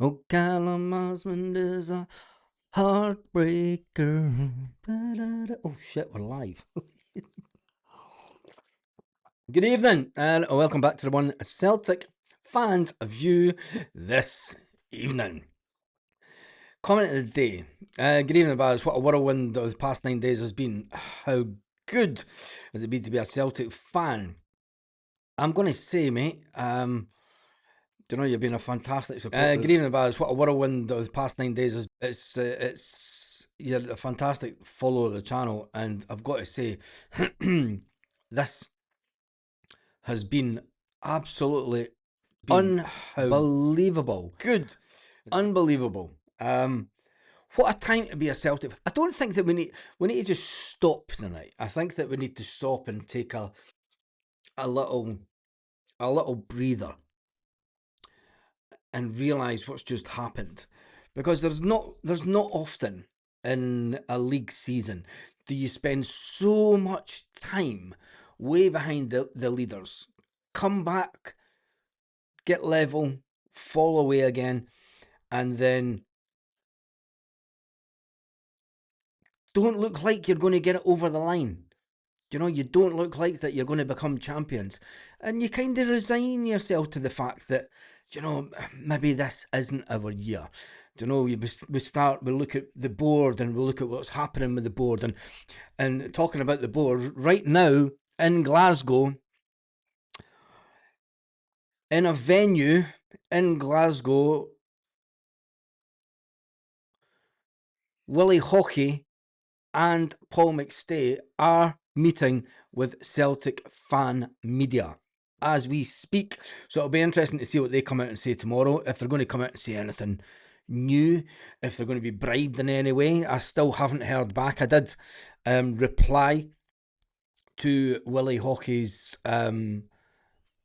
Oh, Callum Osmond is a heartbreaker. Ba-da-da. Oh shit, we're live. Good evening and welcome back to the One Celtic Fans View this evening. Comment of the day. Good evening, guys. What a whirlwind of the past 9 days has been. How good has it been to be a Celtic fan? I'm going to say, mate, don't know, you've been a fantastic supporter. Good evening, guys. What a whirlwind of the past 9 days is. It's you're a fantastic follower of the channel, and I've got to say, this has been absolutely unbelievable. Good, unbelievable. What a time to be a Celtic. I don't think that we need to just stop tonight. I think that we need to stop and take a little breather and realise what's just happened, because there's not often in a league season do you spend so much time way behind the leaders, come back, get level, fall away again, and then don't look like you're going to get it over the line. You know, you don't look like that you're going to become champions, and you kind of resign yourself to the fact that, you know, maybe this isn't our year. You know, we look at the board and we look at what's happening with the board, and talking about the board right now in Glasgow, in a venue in Glasgow, Willie Hockey and Paul McStay are meeting with Celtic fan media as we speak. So it'll be interesting to see what they come out and say tomorrow, if they're going to come out and say anything new, if they're going to be bribed in any way. I still haven't heard back. I did reply to Willie Hockey's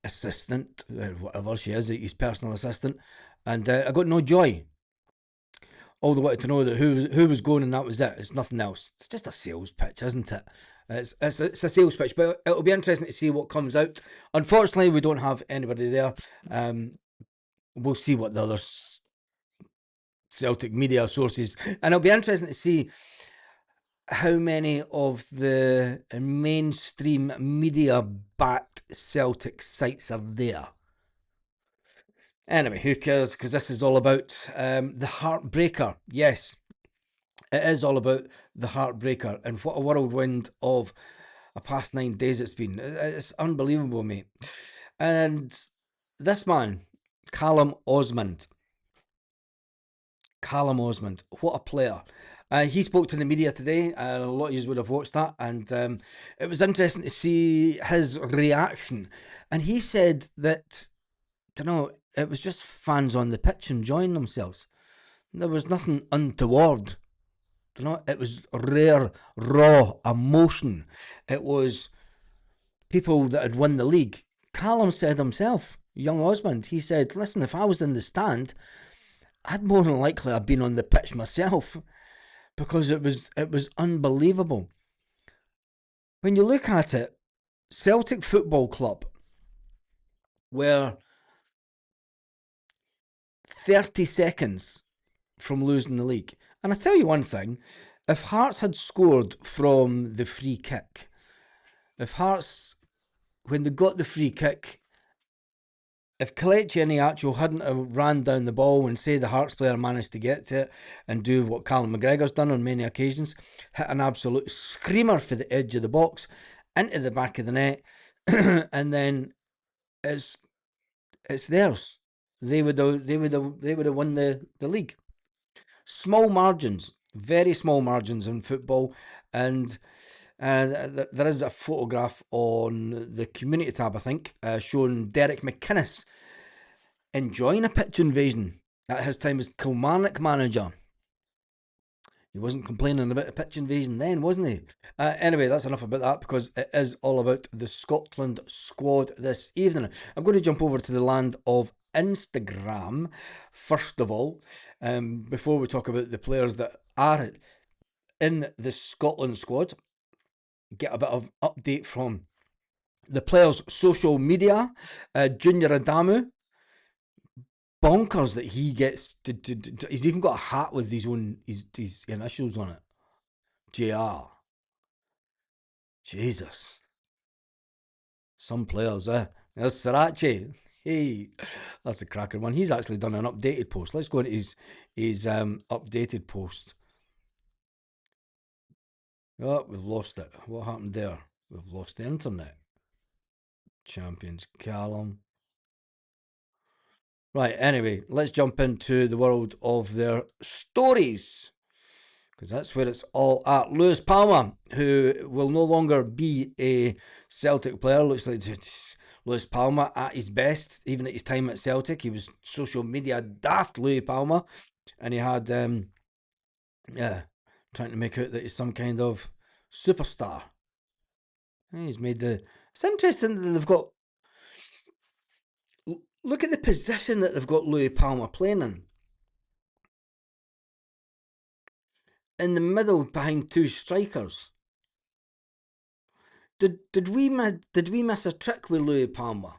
assistant, whatever she is, his personal assistant, and I got no joy. All they wanted to know that who was going, and that was it. It's nothing else. It's just a sales pitch, isn't it? It's a sales pitch, but it'll be interesting to see what comes out. Unfortunately, we don't have anybody there. We'll see what the other Celtic media sources, and it'll be interesting to see how many of the mainstream media-backed Celtic sites are there. Anyway, who cares? Because this is all about the heartbreaker. Yes, it is all about the heartbreaker, and what a whirlwind of a past 9 days it's been. It's unbelievable, mate. And this man, Callum Osmond. Callum Osmond, what a player. He spoke to the media today. A lot of you would have watched that, and it was interesting to see his reaction. And he said that, it was just fans on the pitch enjoying themselves. There was nothing untoward. It was rare, raw emotion. It was people that had won the league. Callum said himself, young Osmond, he said, listen, if I was in the stand, I'd more than likely have been on the pitch myself, because it was unbelievable. When you look at it, Celtic Football Club were 30 seconds from losing the league. And I tell you one thing, if Hearts had scored from the free kick, if Hearts, when they got the free kick, if Kelechi Iheanacho hadn't have ran down the ball, and say the Hearts player managed to get to it and do what Callum McGregor's done on many occasions, hit an absolute screamer for the edge of the box into the back of the net, and then it's theirs. They would have won the league. Small margins, very small margins in football, and there is a photograph on the community tab, I think, showing Derek McInnes enjoying a pitch invasion at his time as Kilmarnock manager. He wasn't complaining about a pitch invasion then, wasn't he? Anyway, that's enough about that, because it is all about the Scotland squad this evening. I'm going to jump over to the land of Instagram first of all, before we talk about the players that are in the Scotland squad. Get a bit of update from the players' social media. Junior Adamu bonkers that he gets he's even got a hat with his initials on it. JR. Jesus. Some players, There's Sriracha. Hey, that's a cracking one. He's actually done an updated post. Let's go into his updated post. Oh, we've lost it. What happened there? We've lost the internet. Champions Callum. Right, anyway, let's jump into the world of their stories, because that's where it's all at. Lewis Palmer, who will no longer be a Celtic player, looks like Lewis Palmer at his best, even at his time at Celtic. He was social media daft, Louis Palmer, and he had, trying to make out that he's some kind of superstar. He's made the. It's interesting that they've got. Look at the position that they've got Louis Palmer playing in. In the middle, behind two strikers. Did we miss a trick with Louis Palmer?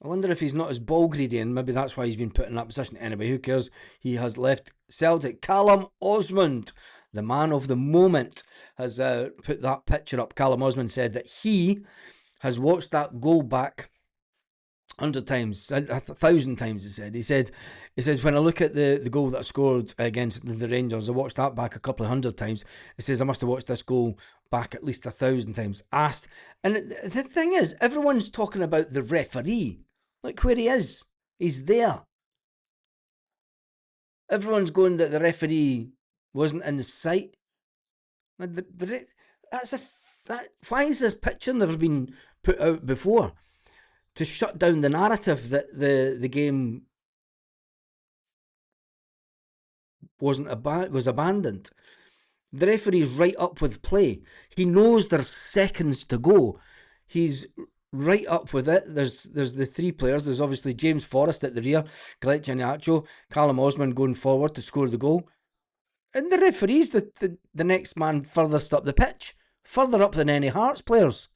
I wonder if he's not as ball greedy, and maybe that's why he's been put in that position. Anyway, who cares? He has left Celtic. Callum Osmond, the man of the moment, has put that picture up. Callum Osmond said that he has watched that goal back 100 times, 1,000 times. He says when I look at the goal that I scored against the Rangers, I watched that back a couple of 100 times. He says I must have watched this goal back at least 1,000 times. Asked, and the thing is, everyone's talking about the referee. Look where he is. He's there. Everyone's going that the referee wasn't in sight. Why is this picture never been put out before? To shut down the narrative that the game was abandoned. The referee's right up with play. He knows there's seconds to go. He's right up with it. There's the three players. There's obviously James Forrest at the rear, Glenn Iheanacho, Callum Osmond going forward to score the goal. And the referee's the next man furthest up the pitch, further up than any Hearts players.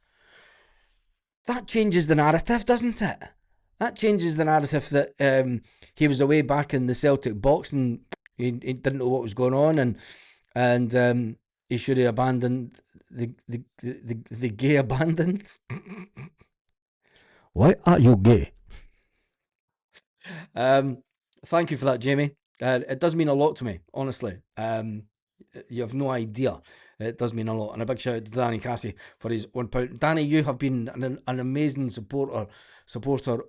That changes the narrative, doesn't it? That changes the narrative that he was away back in the Celtic box and he didn't know what was going on, and he should have abandoned the gay abandoned. Why are you gay? Thank you for that, Jamie. It does mean a lot to me, honestly. You have no idea. It does mean a lot. And a big shout out to Danny Cassie for his £1. Danny, you have been an amazing supporter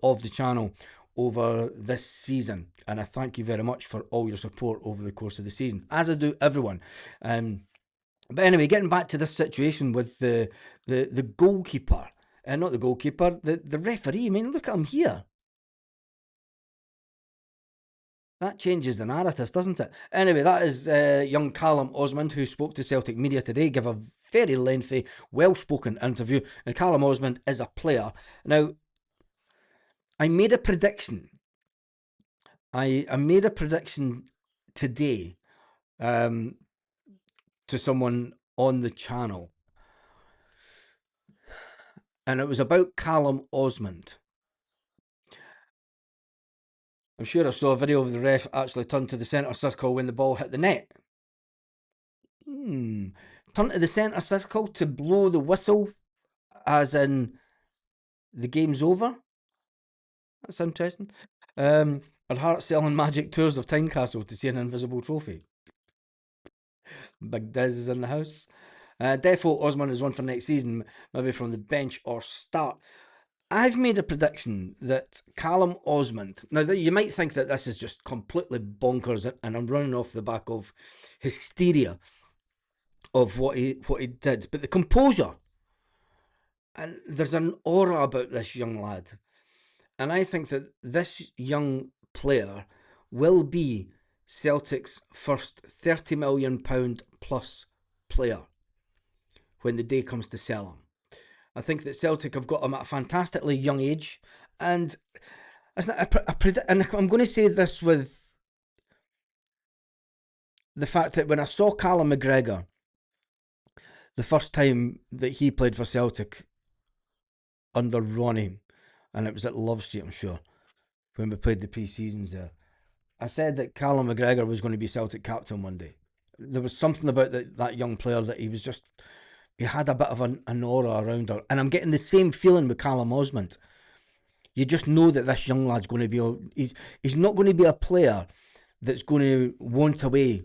of the channel over this season. And I thank you very much for all your support over the course of the season, as I do everyone. But anyway, getting back to this situation with the goalkeeper, not the goalkeeper, the referee. I mean, look at him here. That changes the narrative, doesn't it? Anyway, that is young Callum Osmond, who spoke to Celtic media today, gave a very lengthy, well-spoken interview. And Callum Osmond is a player. Now, I made a prediction. I made a prediction today to someone on the channel. And it was about Callum Osmond. I'm sure I saw a video of the ref actually turn to the centre circle when the ball hit the net. Turn to the centre circle to blow the whistle, as in the game's over. That's interesting. Are Hearts selling magic tours of Tynecastle to see an invisible trophy? Big Diz is in the house. Defo Osman is one for next season, maybe from the bench or start. I've made a prediction that Callum Osmond. Now, you might think that this is just completely bonkers, and I'm running off the back of hysteria of what he did, but the composure, and there's an aura about this young lad, and I think that this young player will be Celtic's first £30 million plus player when the day comes to sell him. I think that Celtic have got him at a fantastically young age, and and I'm going to say this with the fact that when I saw Callum McGregor the first time that he played for Celtic under Ronnie, and it was at Love Street, I'm sure, when we played the pre-seasons there. I said that Callum McGregor was going to be Celtic captain one day. There was something about that young player that he had a bit of an aura around her. And I'm getting the same feeling with Callum Osmond. You just know that this young lad's going to be, he's not going to be a player that's going to want away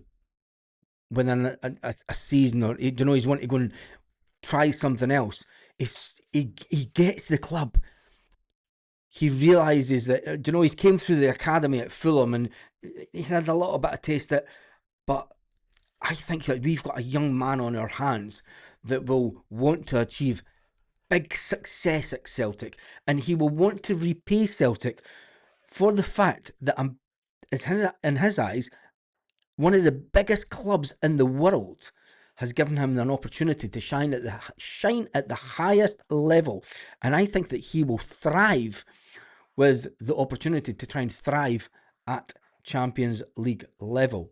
within a season, or he's wanting to go and try something else. He gets the club. He realises that, he's came through the academy at Fulham and he's had a little bit of taste of it, but I think that we've got a young man on our hands that will want to achieve big success at Celtic, and he will want to repay Celtic for the fact that in his eyes, one of the biggest clubs in the world has given him an opportunity to shine at the highest level, and I think that he will thrive with the opportunity to try and thrive at Champions League level.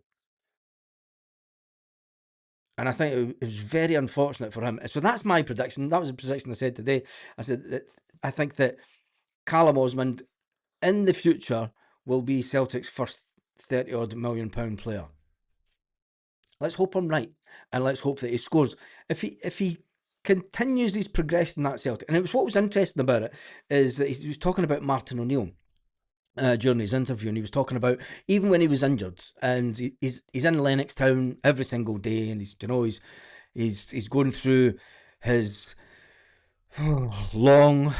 And I think it was very unfortunate for him. So that's my prediction. That was a prediction I said today. I said that I think that Callum Osmond in the future will be Celtic's first 30 odd million pound player. Let's hope I'm right, and let's hope that he scores. If he continues his progression at Celtic, and it was what was interesting about it is that he was talking about Martin O'Neill during his interview, and he was talking about even when he was injured, and he's in Lennoxtown every single day, and he's going through his long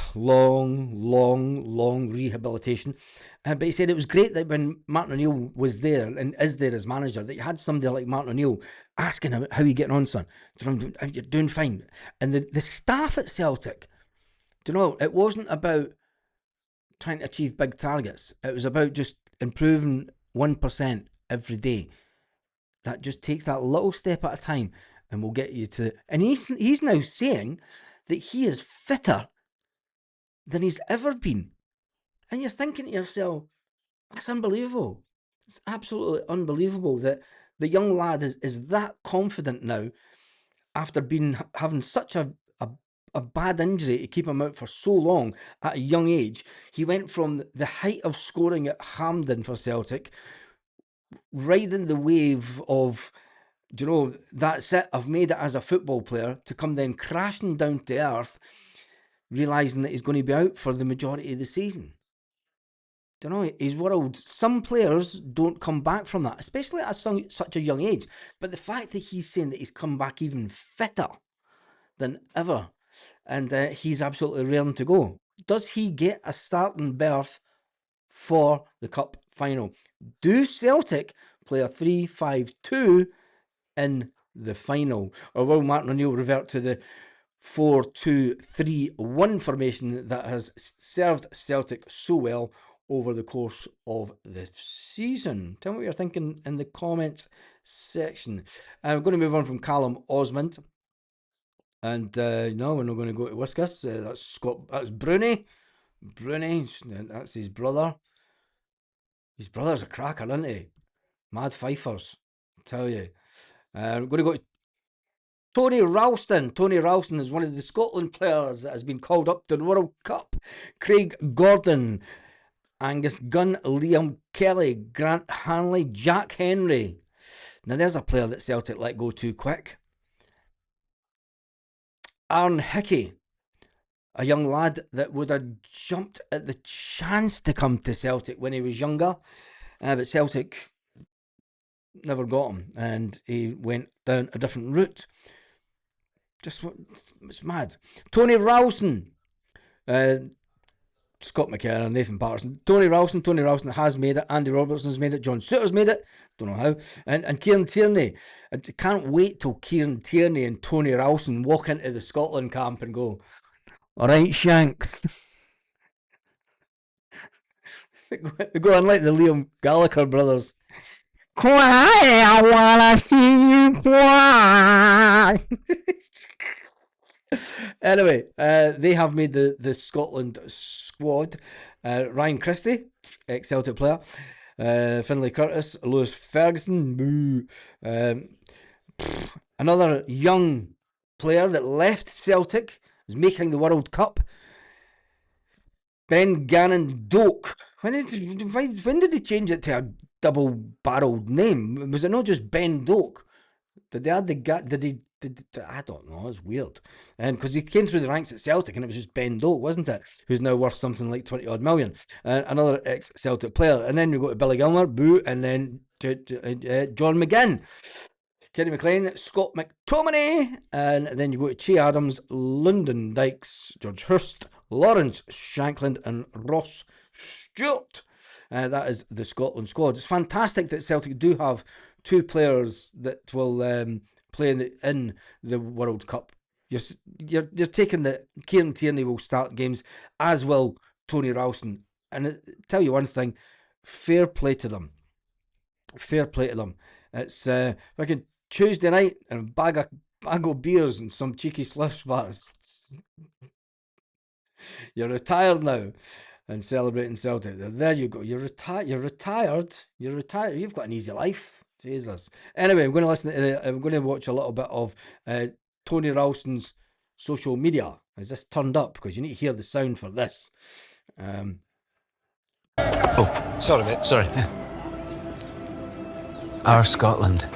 rehabilitation. But he said it was great that when Martin O'Neill was there and is there as manager, that you had somebody like Martin O'Neill asking him, how are you getting on, son? You're doing fine. And the staff at Celtic, it wasn't about trying to achieve big targets. It was about just improving 1% every day. That just takes that little step at a time and we'll get you to... And he's now saying that he is fitter than he's ever been. And you're thinking to yourself, that's unbelievable. It's absolutely unbelievable that the young lad is that confident now after having such a bad injury to keep him out for so long at a young age. He went from the height of scoring at Hampden for Celtic, riding the wave of, that's it, I've made it as a football player, to come then crashing down to earth, realising that he's going to be out for the majority of the season. His world, some players don't come back from that, especially at such a young age. But the fact that he's saying that he's come back even fitter than ever, and he's absolutely raring to go. Does he get a starting berth for the cup final? Do Celtic play a 3-5-2 in the final, or will Martin O'Neill revert to the 4-2-3-1 formation that has served Celtic so well over the course of the season? Tell me what you're thinking in the comments section. I'm going to move on from Callum Osmond. And no, we're not going to go to Whiskas. That's Bruni. That's his brother. His brother's a cracker, isn't he? Mad fifers, I tell you. We're going to go to Tony Ralston. Tony Ralston is one of the Scotland players that has been called up to the World Cup. Craig Gordon, Angus Gunn, Liam Kelly, Grant Hanley, Jack Henry. Now there's a player that Celtic let go too quick. Aaron Hickey, a young lad that would have jumped at the chance to come to Celtic when he was younger, but Celtic never got him, and he went down a different route. It's mad. Tony Ralston, Scott McKenna, Nathan Patterson. Tony Ralston has made it. Andy Robertson's made it. John Souttar's made it. Don't know how. And Kieran Tierney. I can't wait till Kieran Tierney and Tony Ralston walk into the Scotland camp and go, all right, Shanks. They go on like the Liam Gallagher brothers. Cry, I wanna see you fly. Anyway, they have made the Scotland squad. Ryan Christie, ex-Celtic player. Finlay Curtis, Lewis Ferguson. Another young player that left Celtic, is making the World Cup. Ben Gannon Doak. When did they change it to a double-barreled name? Was it not just Ben Doak? Did they add the guy? I don't know. It's weird. Because he came through the ranks at Celtic, and it was just Ben Doak, wasn't it? Who's now worth something like 20 odd million. Another ex-Celtic player, and then we go to Billy Gilmore, boo, and then John McGinn. Kenny McLean, Scott McTominay, and then you go to Che Adams, Lyndon Dykes, George Hurst, Lawrence Shankland, and Ross Stewart. That is the Scotland squad. It's fantastic that Celtic do have two players that will play in the World Cup. You're taking the Kieran Tierney will start games, as will Tony Ralston. And I tell you one thing, fair play to them. Fair play to them. It's like a Tuesday night and a bag of beers and some cheeky slips bars. You're retired now and celebrating Celtic. There you go. You're retired. You're retired. You've got an easy life. Jesus. Anyway, I'm going to listen to. I'm going to watch a little bit of Tony Ralston's social media. Is this turned up? Because you need to hear the sound for this. Oh, sorry, mate. Sorry. Our Scotland.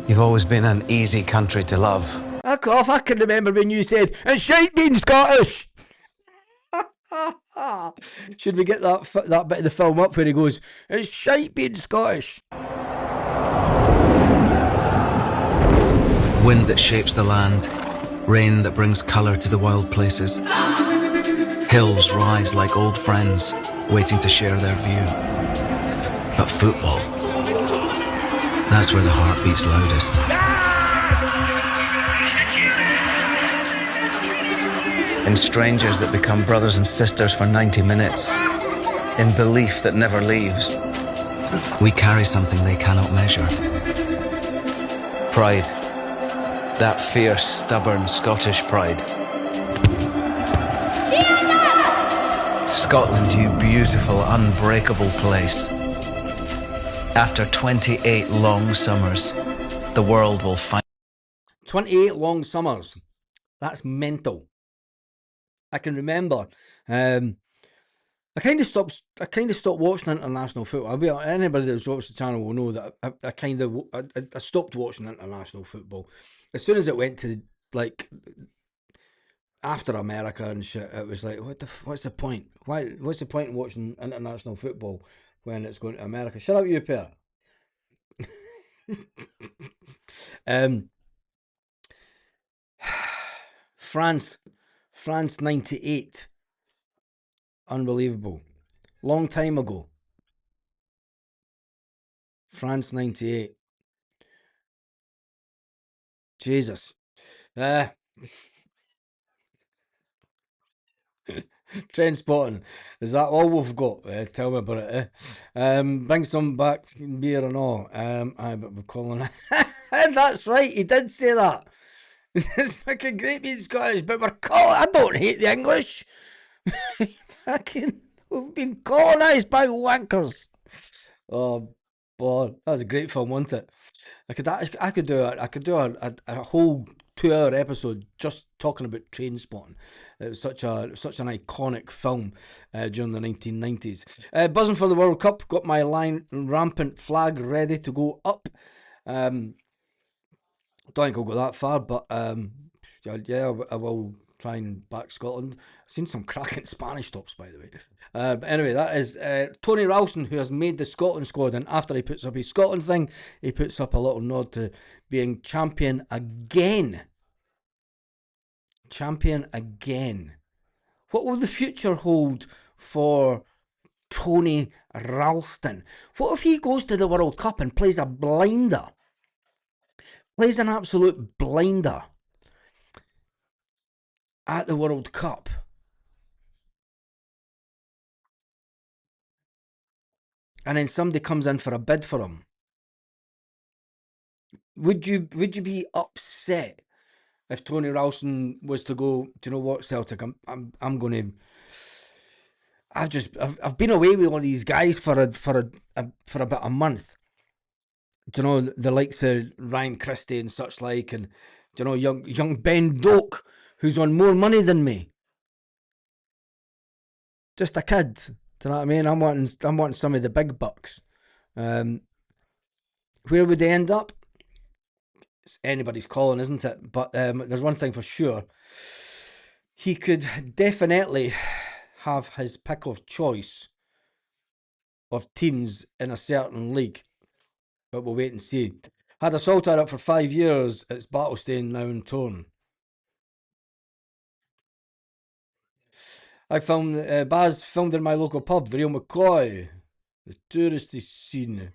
You've always been an easy country to love. I can remember when you said, "It's shite being Scottish." Should we get that bit of the film up where he goes, "It's shite being Scottish"? Wind that shapes the land, rain that brings colour to the wild places. Hills rise like old friends, waiting to share their view. But football, that's where the heart beats loudest. In strangers that become brothers and sisters for 90 minutes. In belief that never leaves. We carry something they cannot measure. Pride. That fierce, stubborn Scottish pride. Scotland, you beautiful, unbreakable place. After 28 long summers, the world will find... 28 long summers. That's mental. I can remember. I kind of stopped watching international football. Anybody that's watched the channel will know that I stopped watching international football as soon as it went to like after America and shit. It was like, what's the point? What's the point in watching international football when it's going to America? Shut up, you pair. France 98. Unbelievable. Long time ago. France 98. Jesus. Trend spotting. Is that all we've got? Tell me about it. Bring some back beer and all. But we're calling it. That's right, he did say that. It's fucking great being Scottish, but we're calling. I don't hate the English. We've been colonised by wankers. Oh, boy, that was a great film, wasn't it? I could do a whole 2-hour episode just talking about Train Spotting. It was such an iconic film during the 1990s. Buzzing for the World Cup. Got my rampant flag ready to go up. Don't think I'll go that far, but yeah, I will try and back Scotland. I've seen some cracking Spanish tops, by the way. But anyway, that is Tony Ralston, who has made the Scotland squad, and after he puts up his Scotland thing, he puts up a little nod to being champion again. Champion again. What will the future hold for Tony Ralston? What if he goes to the World Cup and plays a blinder? Plays an absolute blinder at the World Cup. And then somebody comes in for a bid for him. Would you be upset if Tony Ralston was to go, do you know what, Celtic, I'm going to... I've been away with all these guys for about a month. Do you know, the likes of Ryan Christie and such like, and do you know, young Ben Doak, who's on more money than me. just a kid. Do you know what I mean? I'm wanting some of the big bucks. Where would they end up? It's anybody's calling, isn't it? But there's one thing for sure. He could definitely have his pick of choice of teams in a certain league, but we'll wait and see. Had a Salter up for 5 years. It's battle-stained now and torn. I filmed, Baz filmed in my local pub, the Real McCoy, the touristy scene.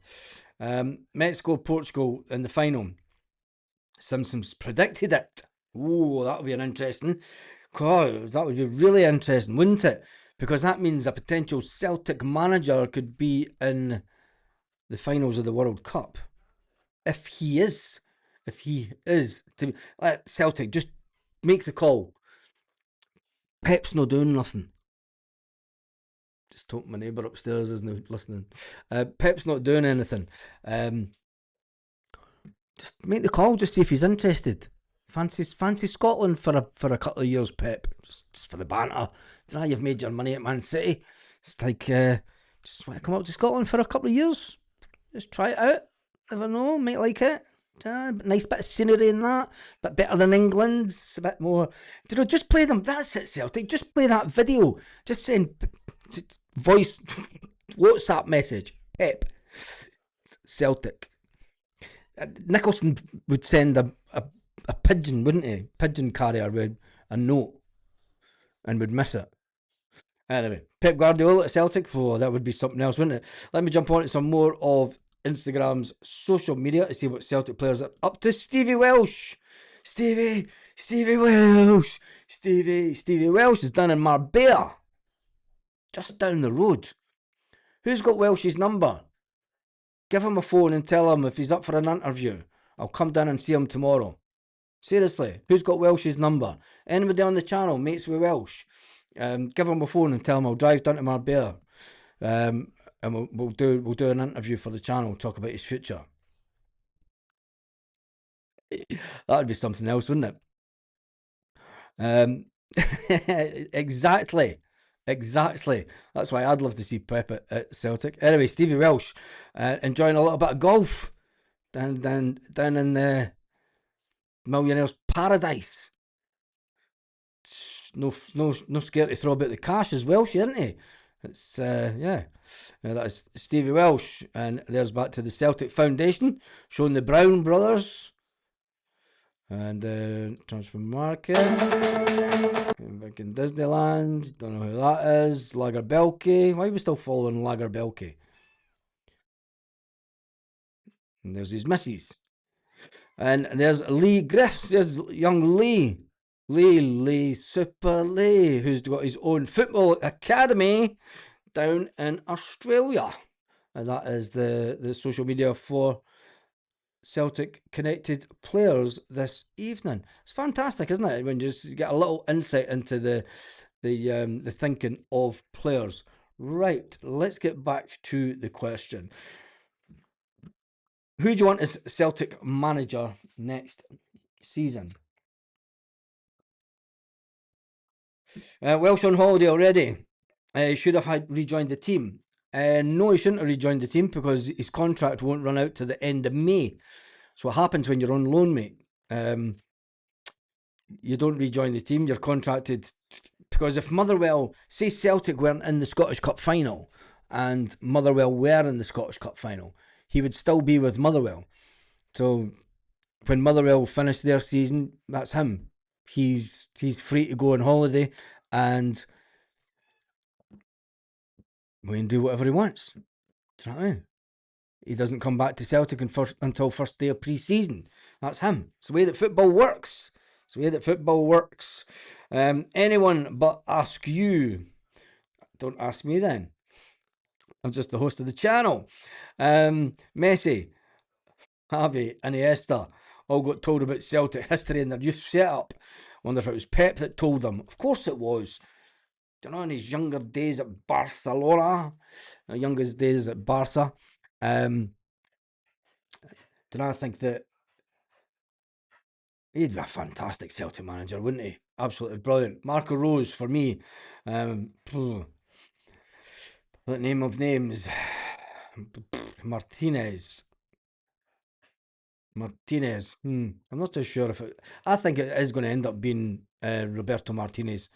Mexico, Portugal in the final. Simpsons predicted it. Oh, that would be an interesting. God, that would be really interesting, wouldn't it? Because that means a potential Celtic manager could be in the finals of the World Cup. If he is to Celtic, just make the call. Pep's not doing nothing. Just hope my neighbour upstairs isn't listening. Pep's not doing anything. Just make the call. Just see if he's interested. Fancy Scotland for a couple of years, Pep. Just for the banter. Now you've made your money at Man City. It's like just want to come up to Scotland for a couple of years. Just try it out. Never know. Might like it. Nice bit of scenery and that. Bit better than England's. A bit more. Just play them. That's it, Celtic. Just play that video. Just send voice WhatsApp message. Pep. Celtic. Nicholson would send a pigeon, wouldn't he? Pigeon carrier with a note and would miss it. Anyway, Pep Guardiola at Celtic, that would be something else, wouldn't it? Let me jump on to some more of Instagram's social media to see what Celtic players are up to. Stevie Welsh. Stevie Welsh. Stevie Welsh is down in Marbella. Just down the road. Who's got Welsh's number? Give him a phone and tell him if he's up for an interview. I'll come down and see him tomorrow. Seriously, who's got Welsh's number? Anybody on the channel, mates with Welsh? Give him a phone and tell him I'll drive down to Marbella. And we'll do an interview for the channel, talk about his future. That would be something else, wouldn't it? Exactly. That's why I'd love to see Pep at Celtic. Anyway, Stevie Welsh enjoying a little bit of golf down in the Millionaire's Paradise. No scared to throw about the cash as Welsh, isn't he? It's that's Stevie Welsh, and there's back to the Celtic Foundation showing the Brown brothers and transfer market. Back in Disneyland, don't know who that is. Lagerbelke. Why are we still following Lagerbelke? And there's his missus. And there's Lee Griffiths. There's young Lee, Super Lee, who's got his own football academy down in Australia. And that is the social media for Celtic connected players this evening. It's fantastic, isn't it? When you just get a little insight into the thinking of players. Right, let's get back to the question. Who do you want as Celtic manager next season? Welsh on holiday already. He should have rejoined the team. No, he shouldn't have rejoined the team because his contract won't run out to the end of May. So what happens when you're on loan, mate? You don't rejoin the team. You're contracted because if Motherwell, say Celtic weren't in the Scottish Cup final and Motherwell were in the Scottish Cup final, he would still be with Motherwell. So when Motherwell finish their season, that's him. He's free to go on holiday and we can do whatever he wants. Do you know what I mean? He doesn't come back to Celtic until first day of pre-season. That's him. It's the way that football works. Anyone but ask you. Don't ask me then. I'm just the host of the channel. Messi, Javi, and Iniesta all got told about Celtic history and their youth setup. Wonder if it was Pep that told them. Of course it was. In his younger days at Barcelona, youngest days at Barca. I think that he'd be a fantastic Celtic manager, wouldn't he? Absolutely brilliant. Marco Rose for me. The name of names. Martinez. I'm not too sure if it. I think it is going to end up being Roberto Martinez.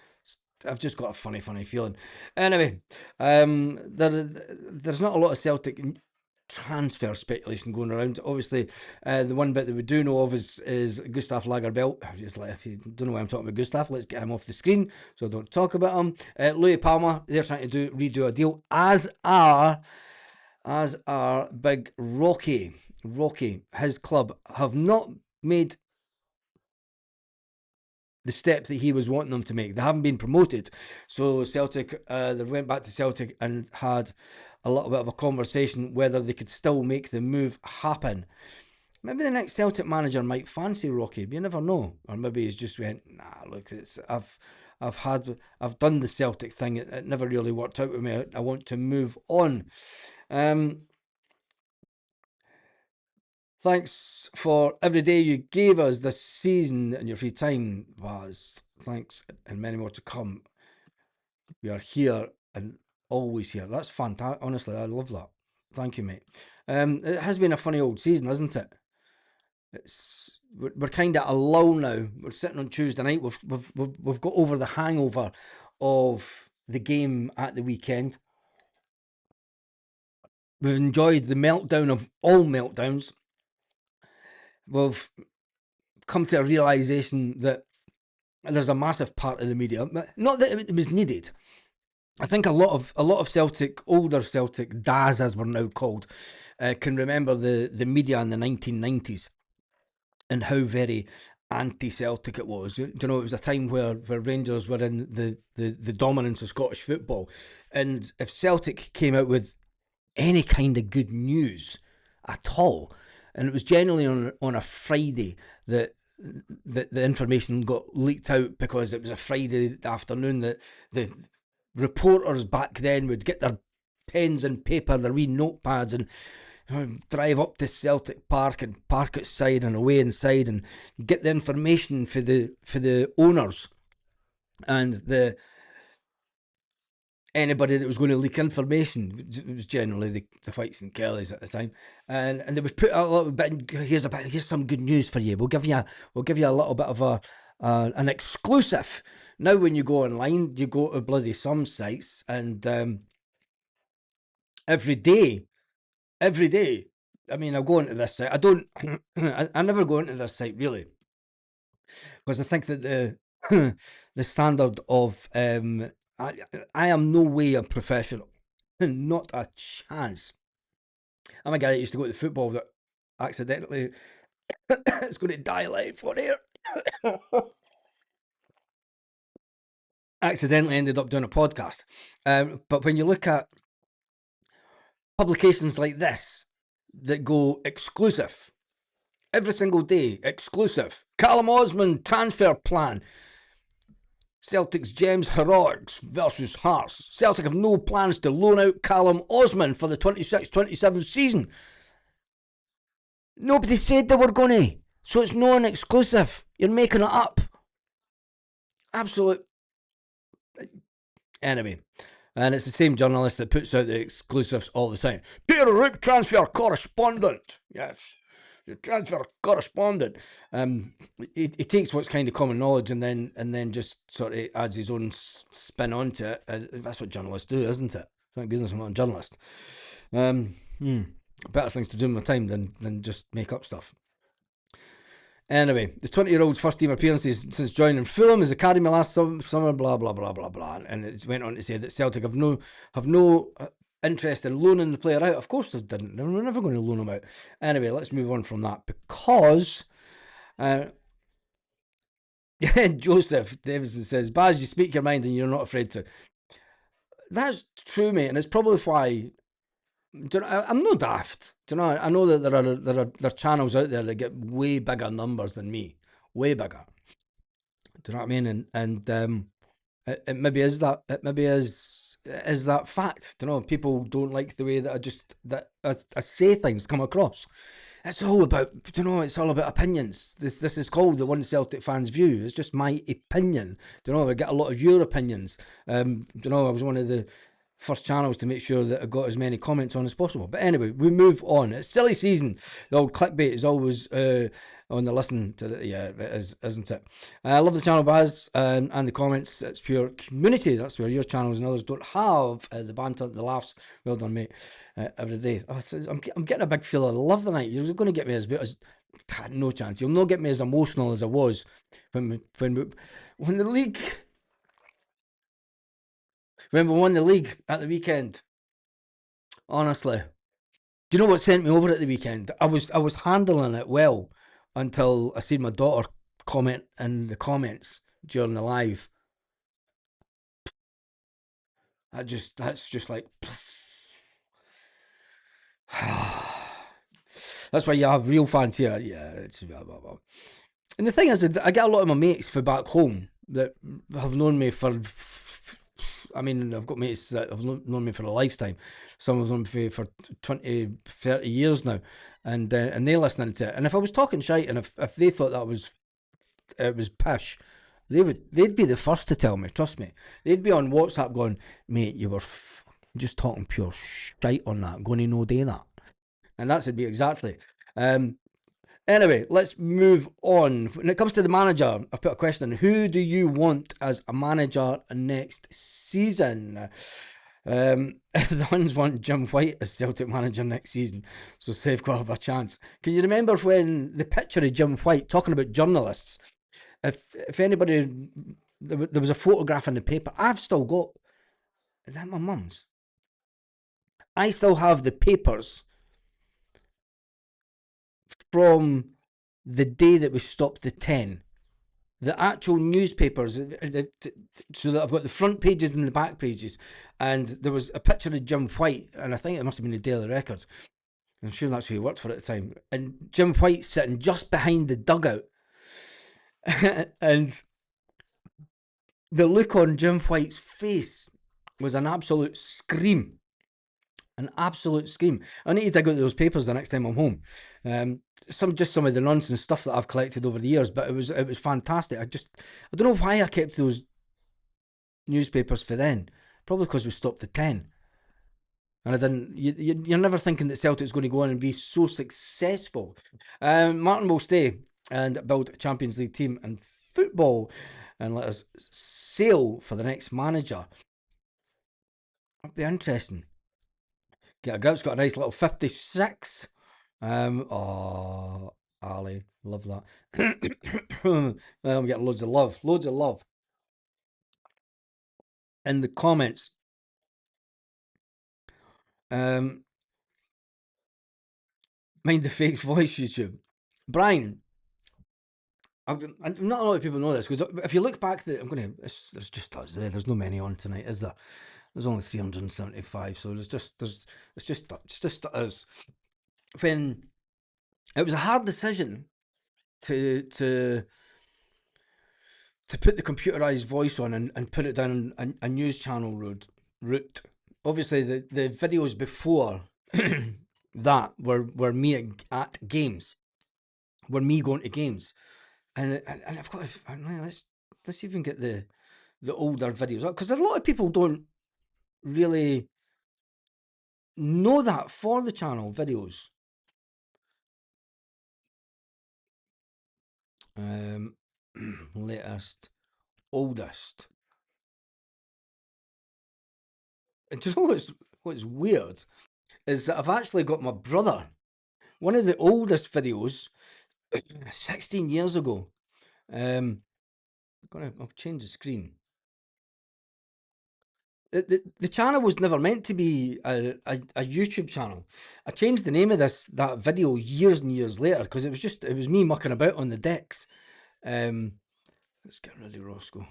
I've just got a funny feeling. Anyway, there's not a lot of Celtic transfer speculation going around. Obviously, the one bit that we do know of is Gustav Lagerbielke. Just like, if you don't know why I'm talking about Gustav, let's get him off the screen so I don't talk about him. Louis Palmer, they're trying to redo a deal, as are Big Rocky. His club have not made the step that he was wanting them to make. They haven't been promoted. So Celtic, they went back to Celtic and had a little bit of a conversation whether they could still make the move happen. Maybe the next Celtic manager might fancy Rocky, but you never know. Or maybe he's just went, nah, look, I've done the Celtic thing. It never really worked out with me. I want to move on. Thanks for every day you gave us this season and your free time, Baz. Thanks, and many more to come. We are here and always here. That's fantastic. Honestly, I love that. Thank you, mate. It has been a funny old season, hasn't it? We're kind of a lull now. We're sitting on Tuesday night. We've got over the hangover of the game at the weekend. We've enjoyed the meltdown of all meltdowns. We've come to a realisation that there's a massive part of the media, not that it was needed. I think a lot of Celtic, older Celtic, DAS as we're now called, can remember the media in the 1990s and how very anti-Celtic it was. You know, it was a time where Rangers were in the dominance of Scottish football, and if Celtic came out with any kind of good news at all, and it was generally on a Friday that the information got leaked out because it was a Friday afternoon, that the reporters back then would get their pens and paper, their wee notepads, and drive up to Celtic Park and park outside and away inside and get the information for the owners and anybody that was going to leak information. It was generally the Whites and Kellys at the time, and they would put a little bit. Here's some good news for you. We'll give you a little bit of an exclusive. Now, when you go online, you go to bloody some sites, and every day. I mean, I'll go into this site. I don't. I never go into this site really, because I think that the standard of I am no way a professional, not a chance. I'm a guy that used to go to the football that accidentally it's going to die live on air. Accidentally ended up doing a podcast. But when you look at publications like this that go exclusive every single day, exclusive, Callum Osmond transfer plan, Celtic's Gems Heroics versus Hearts. Celtic have no plans to loan out Callum Osmond for the 26-27 season. Nobody said they were going to, so it's non-exclusive. You're making it up. Absolute. Anyway, and it's the same journalist that puts out the exclusives all the time. Peter Rook, transfer correspondent. Yes. The transfer correspondent. He takes what's kind of common knowledge and then just sort of adds his own spin onto it. And that's what journalists do, isn't it? Thank goodness I'm not a journalist. Better things to do in my time than just make up stuff. Anyway, the 20-year-old's first team appearances since joining Fulham, his academy last summer, blah blah blah blah blah, and it went on to say that Celtic have no interest in loaning the player out. Of course they didn't. They were never going to loan him out. Anyway, let's move on from that, because Joseph Davison says, Baz, you speak your mind and you're not afraid to. That's true, mate, and it's probably why. I'm no daft. I know that there are channels out there that get way bigger numbers than me, way bigger. Do you know what I mean? And it maybe is that. It maybe is that fact. People don't like the way that I say things come across. It's all about, it's all about opinions. This is called the One Celtic Fan's View. It's just my opinion. I get a lot of your opinions. I was one of the first channels to make sure that I got as many comments on as possible. But anyway, we move on. It's silly season. The old clickbait is always on the listen to the, yeah, it is, isn't it? I love the channel Baz and the comments. It's pure community. That's where your channels and others don't have the banter, the laughs. Well done, mate. Every day. Oh, I'm getting a big feel of love tonight. You're going to get me as no chance. You'll not get me as emotional as I was when the league. When we won the league at the weekend, honestly, do you know what sent me over at the weekend? I was handling it well until I seen my daughter comment in the comments during the live. That's just like that's why you have real fans here. Yeah, it's blah, blah, blah. And the thing is, I get a lot of my mates for back home that have known me for. I mean, I've got mates that have known me for a lifetime. Some of them for 20, 30 years now, and they're listening to it. And if I was talking shite, and if they thought that it was pish, they'd be the first to tell me. Trust me, they'd be on WhatsApp going, "Mate, you were just talking pure shite on that. Going to no do that." And that's it'd be exactly. Anyway, let's move on. When it comes to the manager, I've put a question in. Who do you want as a manager next season? The Huns want Jim White as Celtic manager next season, so they've got to have a chance. Can you remember when the picture of Jim White talking about journalists? If anybody, there was a photograph in the paper. I've still got. Is that my mum's? I still have the papers from the day that we stopped the 10. The actual newspapers, so that I've got the front pages and the back pages. And there was a picture of Jim White, and I think it must have been the Daily Records. I'm sure that's who he worked for at the time. And Jim White sitting just behind the dugout. And the look on Jim White's face was an absolute scream. An absolute scream. I need to dig out those papers the next time I'm home. Some of the nonsense stuff that I've collected over the years, but it was fantastic. I don't know why I kept those newspapers for then. Probably because we stopped the 10. And I didn't. You're never thinking that Celtic's going to go on and be so successful. Martin will stay and build a Champions League team in football, and let us sail for the next manager. That'd be interesting. Get a grip's got a nice little 56. Ali, love that. I'm getting loads of love in the comments. Mind the fake voice, YouTube. Brian, not a lot of people know this, because if you look back, there's just us there. There's no many on tonight, is there? There's only 375, so it's just us. When it was a hard decision to put the computerized voice on and put it down a news channel route. Obviously, the videos before that were me at games, were me going to games, and I've got let's even get the older videos up, because a lot of people don't really know that for the channel videos. Latest, oldest. And do you know what's weird is that I've actually got my brother, one of the oldest videos, 16 years ago. I'll change the screen. The channel was never meant to be a YouTube channel. I changed the name of that video years and years later, because it was me mucking about on the decks. Let's get rid of Roscoe.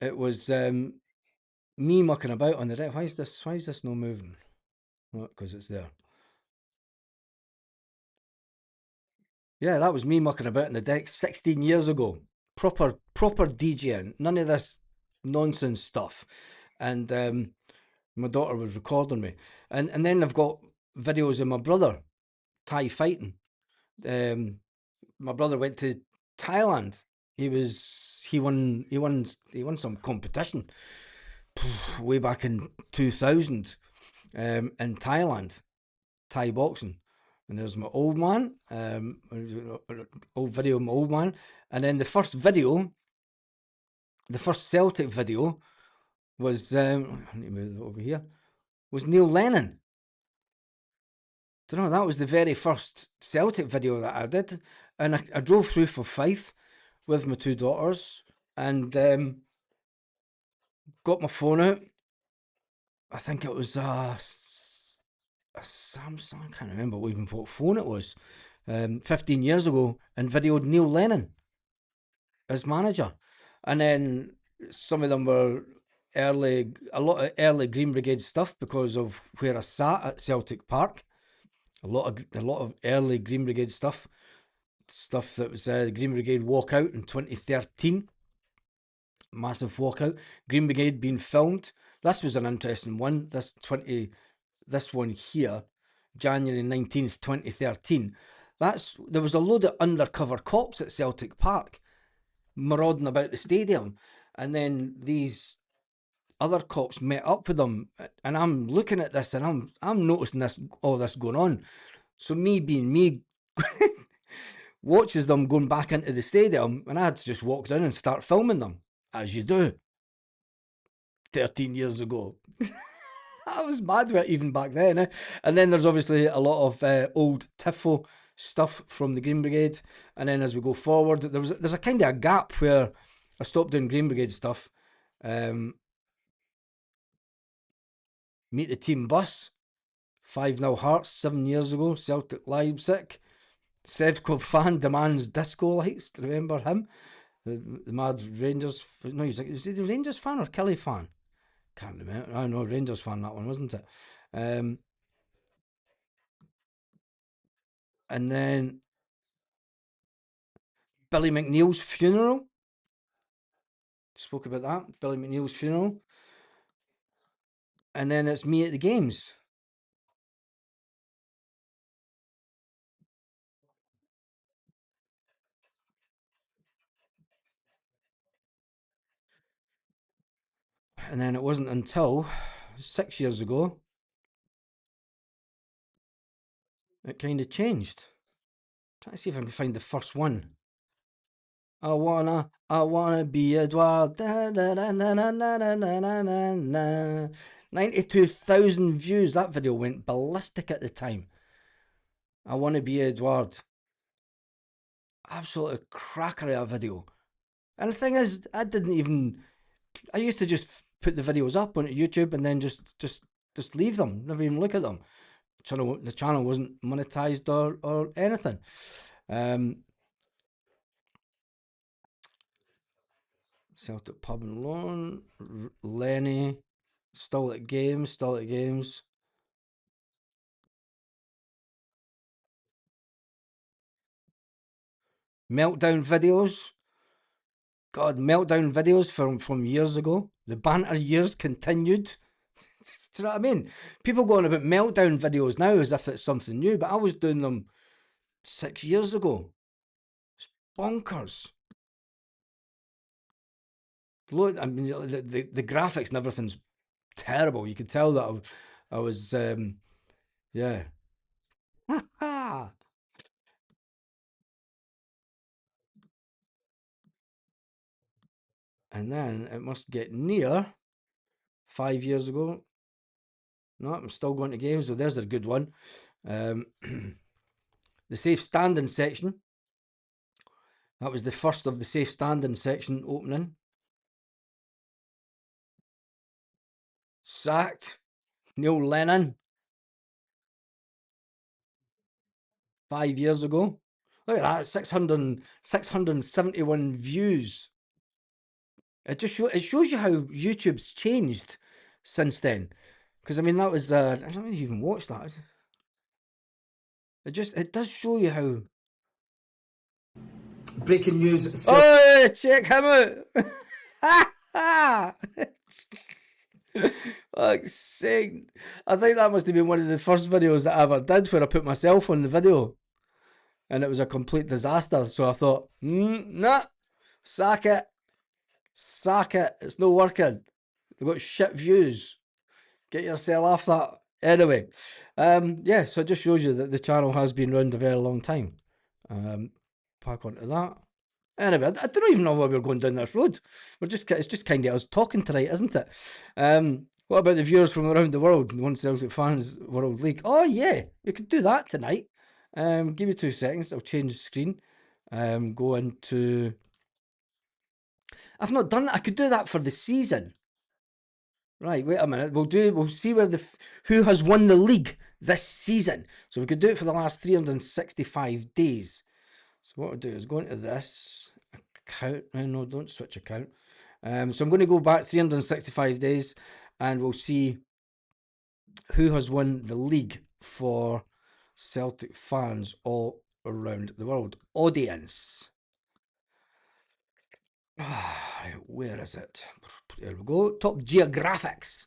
It was me mucking about on the deck. Why is this not moving? Because it's there. Yeah, that was me mucking about in the deck 16 years ago. Proper DJing. None of this nonsense stuff. And my daughter was recording me. And then I've got videos of my brother Thai fighting. My brother went to Thailand. He won some competition. way back in 2000 in Thailand, Thai boxing. And there's my old man, old video of my old man. And then the first video, the first Celtic video was, I need to move it over here, was Neil Lennon. Don't know, that was the very first Celtic video that I did. And I drove through for Fife with my two daughters and got my phone out. I think it was a Samsung, I can't remember even what phone it was, 15 years ago, and videoed Neil Lennon as manager. And then some of them were a lot of early Green Brigade stuff because of where I sat at Celtic Park. A lot of early Green Brigade stuff that was the Green Brigade walkout in 2013. Massive walkout. Green Brigade being filmed. This was an interesting one. This one here, January 19th, 2013. There was a load of undercover cops at Celtic Park marauding about the stadium, and then these other cops met up with them, and I'm looking at this and I'm noticing all this going on. So me being me watches them going back into the stadium, and I had to just walk down and start filming them, as you do. 13 years ago. I was mad with it even back then. And then there's obviously a lot of old Tifo stuff from the Green Brigade. And then as we go forward, there's a kind of a gap where I stopped doing Green Brigade stuff. Meet the Team Bus, 5-0 Hearts, 7 years ago, Celtic Leipzig. Sevkov fan demands disco lights. Remember him? The mad Rangers. No, was he the Rangers fan or Kelly fan? Can't remember. I know, Rangers fan, that one, wasn't it? And then Billy McNeil's funeral. Spoke about that. Billy McNeil's funeral. And then it's me at the games. And then it wasn't until 6 years ago it kind of changed. Trying to see if I can find the first one. I wanna be Edward. 92,000 views. That video went ballistic at the time. I wanna be Edward. Absolute cracker of a video. And the thing is, I used to just put the videos up on YouTube and then just leave them, never even look at them. The channel wasn't monetized or anything. Celtic Pub and Loan, Lenny, still at games. Meltdown videos. God, meltdown videos from years ago. The banter years continued. Do you know what I mean? People going about meltdown videos now as if it's something new, but I was doing them 6 years ago. It's bonkers. Look, I mean, the graphics and everything's terrible. You could tell that I was, yeah. And then it must get near 5 years ago. No, I'm still going to games, so there's a good one. The safe standing section. That was the first of the safe standing section opening. Sacked. Neil Lennon. 5 years ago. Look at that, 671 views. It shows you how YouTube's changed since then. Because I mean, that was I don't really even watch that. It does show you how. Breaking news. Oh, check him out! Fuck's sake. I think that must have been one of the first videos that I ever did where I put myself on the video. And it was a complete disaster. So I thought, nah, sack it. It's not working. They've got shit views. Get yourself off that. Anyway, yeah, so it just shows you that the channel has been around a very long time. Back onto that. Anyway, I don't even know why we're going down this road. It's just kind of us talking tonight, isn't it? What about the viewers from around the world? The One Celtic Fans World League. Oh yeah, we could do that tonight. Give me 2 seconds. I'll change the screen. Go into. I've not done that. I could do that for the season. Right, wait a minute. We'll see who has won the league this season. So we could do it for the last 365 days. So what I'll do is go into this account. No, don't switch account. So I'm going to go back 365 days and we'll see who has won the league for Celtic fans all around the world. Audience. Where is it? There we go. Top geographics.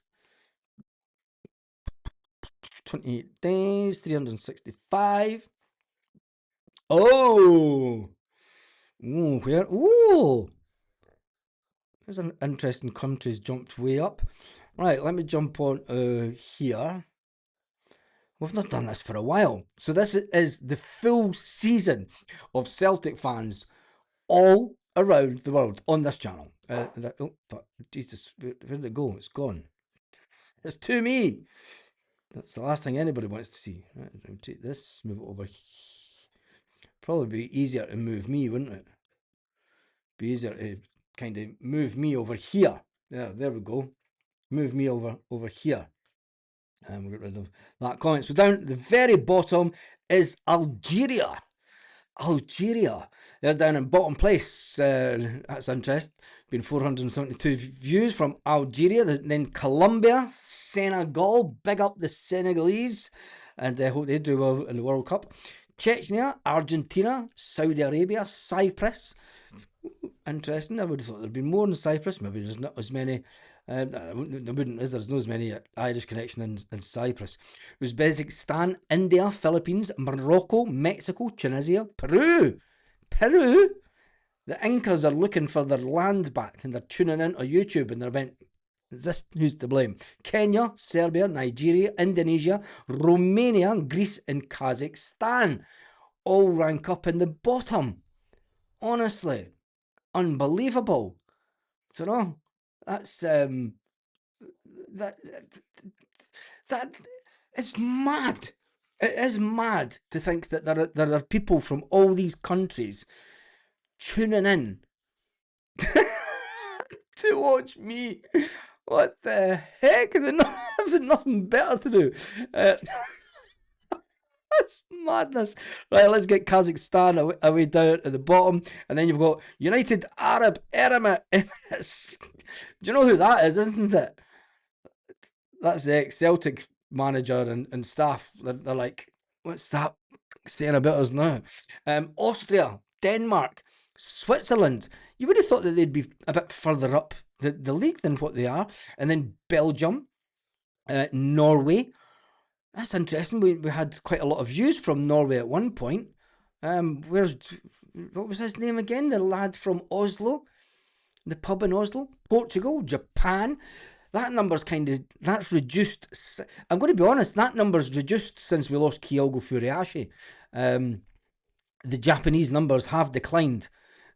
28 days, 365. Oh! Ooh, where? Ooh! There's an interesting countries jumped way up. Right, let me jump on here. We've not done this for a while. So this is the full season of Celtic fans all around the world on this channel. Jesus, where did it go? It's gone. It's to me. That's the last thing anybody wants to see. Right, I'll take this, move it over. Probably be easier to move me, wouldn't it? Be easier to kind of move me over here. There we go. Move me over here. And we'll get rid of that comment. So down at the very bottom is Algeria. They're down in bottom place. That's interesting. Been 472 views from Algeria. Then Colombia, Senegal. Big up the Senegalese. And I hope they do well in the World Cup. Chechnya, Argentina, Saudi Arabia, Cyprus. Interesting. I would have thought there'd be more in Cyprus. Maybe there's not as many. There wouldn't, there's not as many Irish connection in Cyprus. Uzbekistan, India, Philippines, Morocco, Mexico, Tunisia, Peru. The Incas are looking for their land back and they're tuning in on YouTube and they're went, is this who's to blame? Kenya, Serbia, Nigeria, Indonesia, Romania, Greece, and Kazakhstan all rank up in the bottom. Honestly, unbelievable. So no, that's that it's mad. It is mad to think that there are people from all these countries tuning in to watch me. What the heck? Have nothing better to do? That's madness. Right, let's get Kazakhstan away down at the bottom. And then you've got United Arab Emirates. Do you know who that is, isn't it? That's the ex-Celtic manager and staff. They're like, what's that saying about us now? Austria, Denmark, Switzerland. You would have thought that they'd be a bit further up the league than what they are. And then Belgium, Norway. That's interesting. We had quite a lot of views from Norway at one point. What was his name again? The lad from Oslo, the pub in Oslo, Portugal, Japan. That number's that's reduced. I'm going to be honest, that number's reduced since we lost Kyogo Furiashi. The Japanese numbers have declined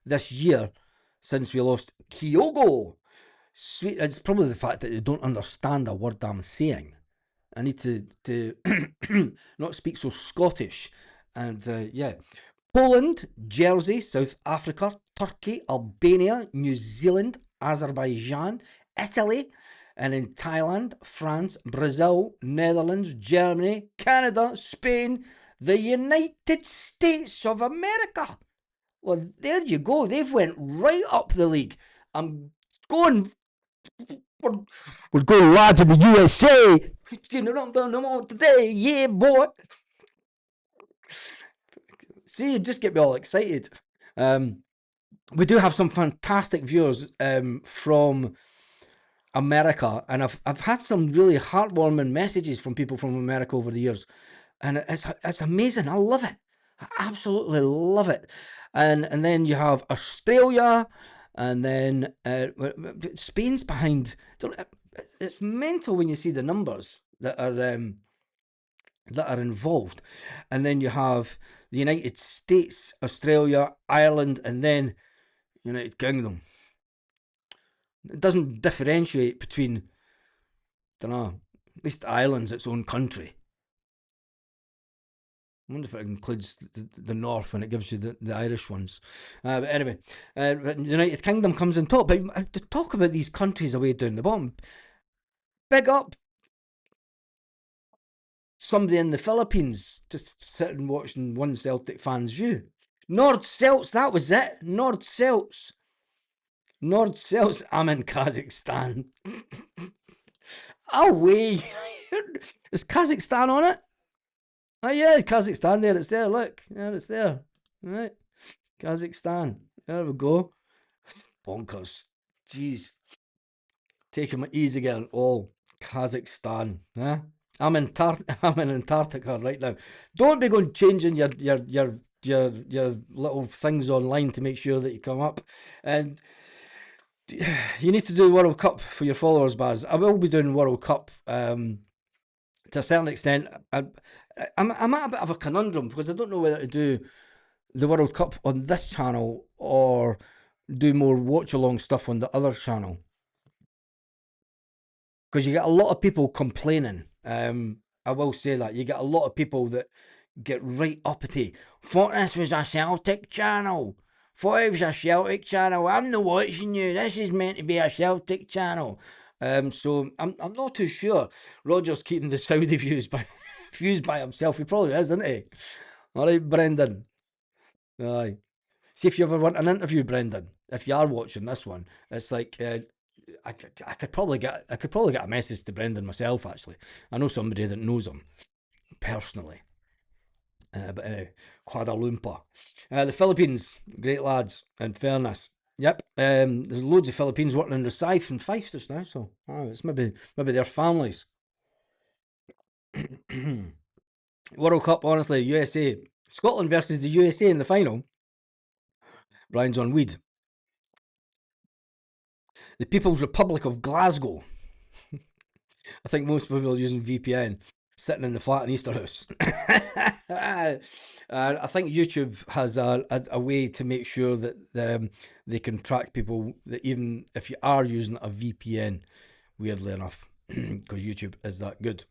this year since we lost Kyogo. Sweet. It's probably the fact that they don't understand a word I'm saying. I need to not speak so Scottish. And yeah, Poland, Jersey, South Africa, Turkey, Albania, New Zealand, Azerbaijan, Italy, and in Thailand, France, Brazil, Netherlands, Germany, Canada, Spain, the United States of America. Well, there you go. They've went right up the league. I'm going... We're going live to the USA. Today, yeah, boy. See, you just get me all excited. We do have some fantastic viewers from America, and I've had some really heartwarming messages from people from America over the years, and it's amazing. I love it. I absolutely love it. And then you have Australia. And then Spain's behind. it's mental when you see the numbers that are involved, and then you have the United States, Australia, Ireland, and then United Kingdom. It doesn't differentiate between, I don't know, at least Ireland's its own country. I wonder if it includes the North when it gives you the Irish ones. But anyway, the United Kingdom comes on top. But to talk about these countries away down the bottom, big up somebody in the Philippines just sitting watching one Celtic fan's view. Nord Celts, that was it. Nord Celts. I'm in Kazakhstan. Away. Is Kazakhstan on it? Oh yeah, Kazakhstan there. It's there. Look, there it's there. All right, Kazakhstan. There we go. Bonkers. Jeez. Taking it easy getting all Kazakhstan. Huh? I'm in Antarctica right now. Don't be going changing your little things online to make sure that you come up. And you need to do World Cup for your followers, Baz. I will be doing World Cup to a certain extent. I'm at a bit of a conundrum because I don't know whether to do the World Cup on this channel or do more watch along stuff on the other channel. Because you get a lot of people complaining. I will say that you get a lot of people that get right uppity. Thought this was a Celtic channel. Thought it was a Celtic channel. I'm not watching you. This is meant to be a Celtic channel. So I'm not too sure. Roger's keeping the Saudi views by himself. He probably is, isn't he? All right, Brendan. Aye. See if you ever want an interview, Brendan. If you are watching this one, it's like I could probably get a message to Brendan myself. Actually, I know somebody that knows him personally. But anyway, Kuala Lumpur, the Philippines, great lads. In fairness, yep. There's loads of Philippines working in Rosyth and Fife just now, so it's maybe their families. World Cup, honestly, USA, Scotland versus the USA in the final. Brian's on weed. The People's Republic of Glasgow. I think most people are using VPN, sitting in the flat in Easterhouse. I think YouTube has a way to make sure that they can track people, that even if you are using a VPN, weirdly enough, because YouTube is that good.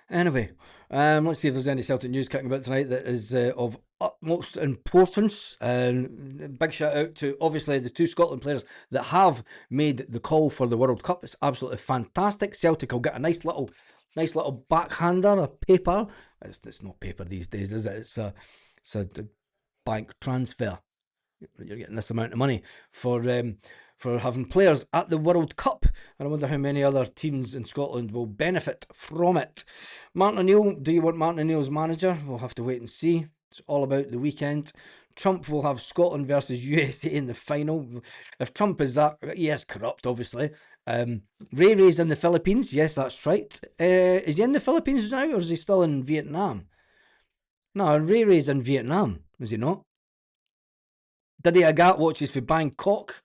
Anyway, let's see if there's any Celtic news kicking about tonight that is of utmost importance. Big shout out to obviously the two Scotland players that have made the call for the World Cup. It's absolutely fantastic. Celtic will get a nice little backhander, a paper. It's not paper these days, is it? It's a bank transfer. You're getting this amount of money for having players at the World Cup, and I wonder how many other teams in Scotland will benefit from it. Martin O'Neill, do you want Martin O'Neill as manager? We'll have to wait and see. It's all about the weekend. Trump will have Scotland versus USA in the final. If Trump is that, he is corrupt, obviously. Ray's in the Philippines. Yes, that's right. Is he in the Philippines now, or is he still in Vietnam? No, Ray's in Vietnam, is he not? Diddy Agat watches for Bangkok.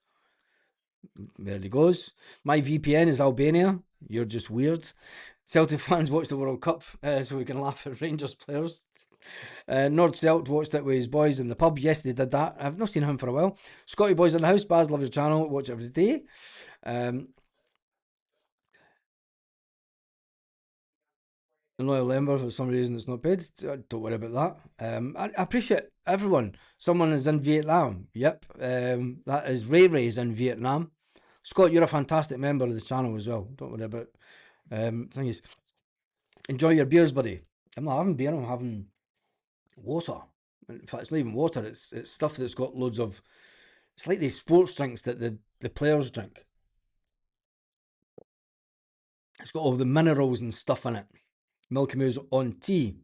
There he goes. My VPN is Albania. You're just weird. Celtic fans watch the World Cup so we can laugh at Rangers players. Nord Celt watched it with his boys in the pub. Yes, they did that. I've not seen him for a while. Scotty Boys in the house. Baz loves your channel. Watch it every day. Loyal member, for some reason it's not paid. Don't worry about that. I appreciate everyone. Someone is in Vietnam. Yep. That is Ray's in Vietnam. Scott, you're a fantastic member of the channel as well. Don't worry about thing is, enjoy your beers, buddy. I'm not having beer, I'm having water. In fact, it's not even water, it's stuff that's got loads of, it's like these sports drinks that the players drink. It's got all the minerals and stuff in it. Milky Moo's on tea.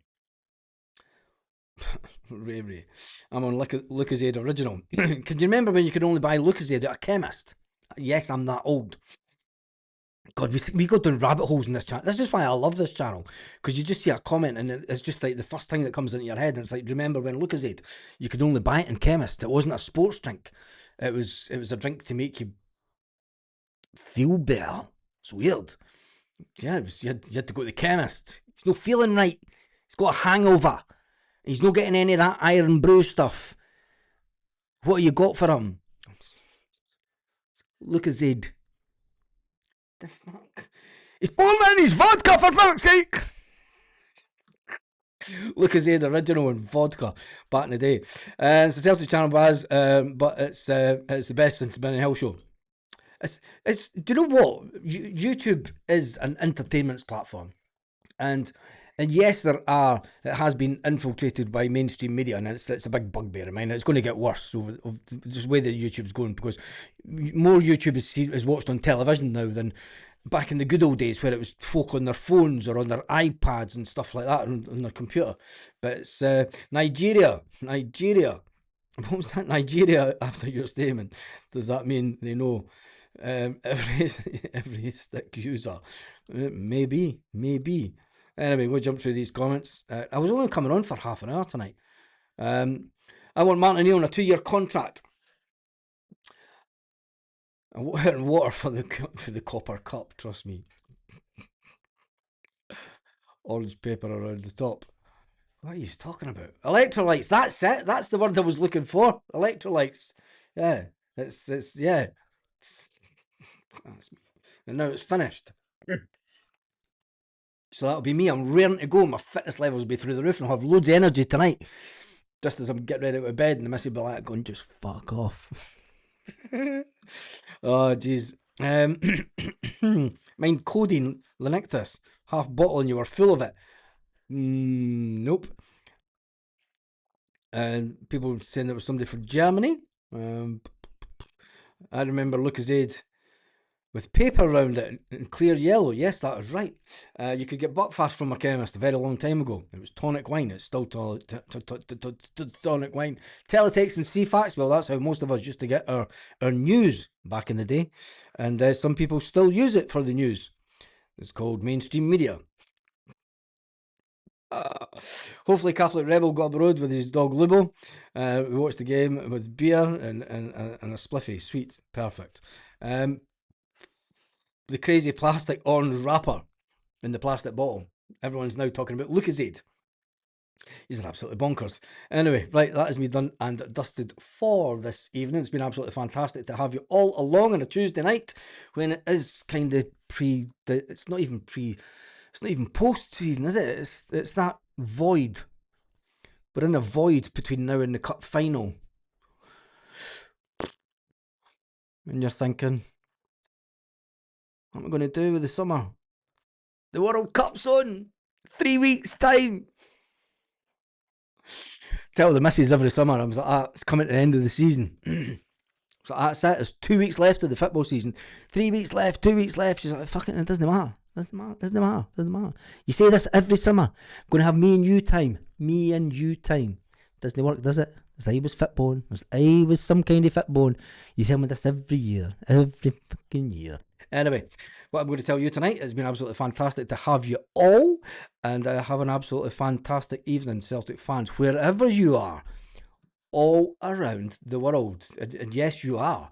Ray. I'm on Lucozade Original. Can you remember when you could only buy Lucozade at a chemist? Yes, I'm that old. God, we go down rabbit holes in this channel. This is why I love this channel, because you just see a comment and it's just like the first thing that comes into your head, and it's like, remember when Lucozade, you could only buy it in chemist. It wasn't a sports drink. It was a drink to make you feel better. It's weird. Yeah, you had to go to the chemist. He's not feeling right. He's got a hangover. He's not getting any of that iron brew stuff. What have you got for him? Look at Zed. The fuck? He's pouring in his vodka, for fuck's sake! Look at Zed original and vodka back in the day. It's the Celtic channel, Baz, but it's the best since the Ben and Hill show. Do you know what? YouTube is an entertainment platform. And yes, it has been infiltrated by mainstream media, and it's a big bugbear of mine. It's going to get worse over the way that YouTube's going, because more YouTube is watched on television now than back in the good old days, where it was folk on their phones or on their iPads and stuff like that, on their computer. But it's Nigeria. What was that? Nigeria, after your statement, does that mean they know every stick user? Maybe. Anyway, we'll jump through these comments. I was only coming on for half an hour tonight. I want Martin O'Neill on a 2-year contract. And water for the Copper Cup, trust me. Orange paper around the top. What are you talking about? Electrolytes, that's it. That's the word I was looking for. Electrolytes. Yeah. Yeah. And now it's finished. So that'll be me. I'm raring to go. My fitness levels will be through the roof, and I'll have loads of energy tonight. Just as I'm getting ready out of bed, and the missus will be like, going, just fuck off. Oh, jeez. Mind codeine, Lanictus, half bottle, and you were full of it. Nope. And people saying there was somebody from Germany. I remember Lucozade with paper around it in clear yellow. Yes, that was right. You could get Buckfast from a chemist a very long time ago. It was tonic wine. It's still tonic wine. Teletext and CFAX. Well, that's how most of us used to get our news back in the day. And some people still use it for the news. It's called mainstream media. Hopefully Catholic Rebel got up the road with his dog Lubo. We watched the game with beer and a spliffy. Sweet. Perfect. The crazy plastic orange wrapper in the plastic bottle. Everyone's now talking about Lucozade. He's an absolutely bonkers. Anyway, right, that is me done and dusted for this evening. It's been absolutely fantastic to have you all along on a Tuesday night when it is kind of it's not even post-season, is it? It's that void. We're in a void between now and the cup final. And you're thinking, what am I going to do with the summer? The World Cup's on 3 weeks' time. Tell the missus every summer, I was like, it's coming to the end of the season. So that's it. There's 2 weeks left of the football season. 3 weeks left, 2 weeks left. She's like, fucking, it doesn't matter. Doesn't matter. You say this every summer. I'm going to have me and you time. Doesn't work, does it? As I was fitborn. As I was some kind of fitborn. You tell me this every year. Every fucking year. Anyway, what I'm going to tell you tonight has been absolutely fantastic to have you all, and have an absolutely fantastic evening, Celtic fans, wherever you are, all around the world. And yes, you are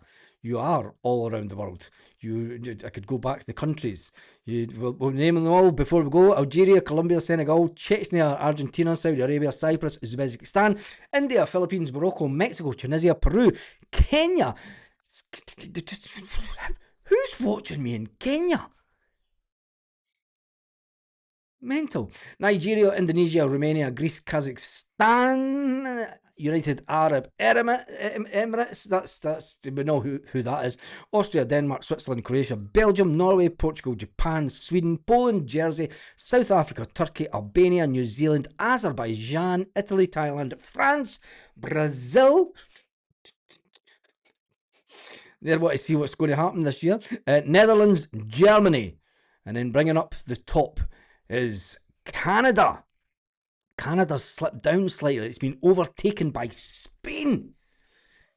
all around the world. I could go back to the countries. We'll name them all before we go: Algeria, Colombia, Senegal, Chechnya, Argentina, Saudi Arabia, Cyprus, Uzbekistan, India, Philippines, Morocco, Mexico, Tunisia, Peru, Kenya. Who's watching me in Kenya? Mental. Nigeria, Indonesia, Romania, Greece, Kazakhstan, United Arab Emirates. That's we know who that is. Austria, Denmark, Switzerland, Croatia, Belgium, Norway, Portugal, Japan, Sweden, Poland, Jersey, South Africa, Turkey, Albania, New Zealand, Azerbaijan, Italy, Thailand, France, Brazil. They want to see what's going to happen this year. Netherlands, Germany, and then bringing up the top is Canada. Canada's slipped down slightly. It's been overtaken by Spain.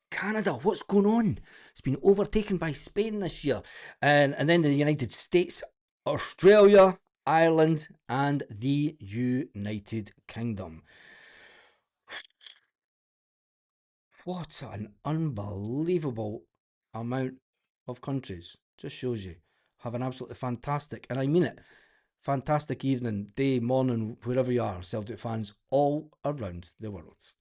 Canada, what's going on? It's been overtaken by Spain this year. And then the United States, Australia, Ireland, and the United Kingdom. What an unbelievable amount of countries. Just shows you Have an absolutely fantastic, and I mean it, fantastic evening, day, morning, wherever you are, Celtic fans all around the world.